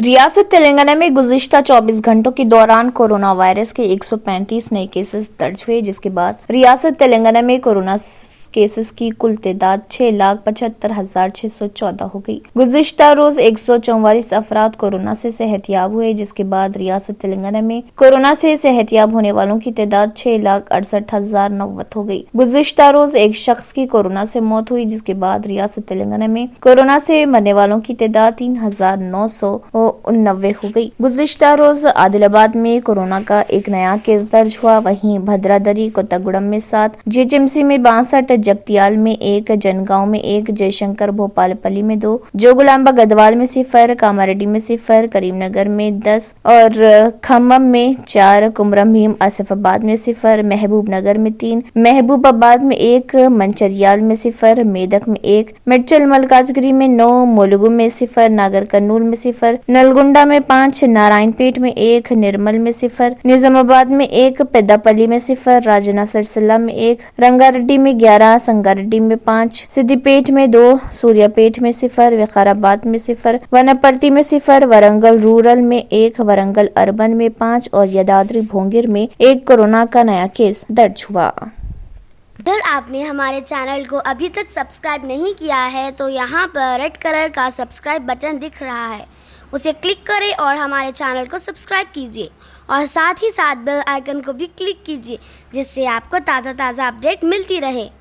रियासत तेलंगाना में गुज़िश्ता 24 घंटों के दौरान कोरोना वायरस के 135 नए केसेस दर्ज हुए, जिसके बाद रियासत तेलंगाना में कोरोना केसेस की कुल तादाद 6,75,614 हो गई। गुज़िश्ता रोज 144 अफराद कोरोना से सेहतयाब हुए, जिसके बाद रियासत तेलंगाना में कोरोना से सेहतयाब होने वालों की तादाद 6,68,090 हो गई। गुज़िश्ता रोज एक शख्स की कोरोना से मौत हुई, जिसके बाद रियासत तेलंगाना में कोरोना से मरने वालों की तादाद 3,999 हो गई। गुज़िश्ता रोज आदिलाबाद में कोरोना का एक नया केस दर्ज हुआ। वहीं भद्रादरी, कोत्तागुड़म में 7, जीएचएमसी में 62, जगतियाल में 1, जनगांव में 1, जयशंकर भोपालपल्ली में 2, जोगुलांबा गदवाल में 0, कामारेड्डी में 0, करीमनगर में 10 और खम्मम में 4, कुमरम भीम आसिफाबाद में 0, महबूब नगर में 3, महबूबाबाद में 1, मंचरियाल में 0, मेदक में 1, मिर्चल मलकाजगिरी में 9, मुलुगु में 0, नागर कर्नूल में 0, नलगुंडा में 5, नारायणपेट में 1, निर्मल में 0, निजामाबाद में 1, पेद्दापल्ली में 0, राजना सिरसिल्ला में 1, रंगारेड्डी में 11, संगारेड्डी में 5, सिद्दीपेट में 2, सूर्यापेट में 0, विकाराबाद में 0, वनपर्ती में 0, वरंगल रूरल में 1, वरंगल अर्बन में 5 और यादाद्री भोंगिर में 1 कोरोना का नया केस दर्ज हुआ। अगर आपने हमारे चैनल को अभी तक सब्सक्राइब नहीं किया है तो यहाँ पर रेड कलर का सब्सक्राइब बटन दिख रहा है, उसे क्लिक करें और हमारे चैनल को सब्सक्राइब कीजिए और साथ ही साथ बेल आइकन को भी क्लिक कीजिए, जिससे आपको ताज़ा अपडेट मिलती रहे।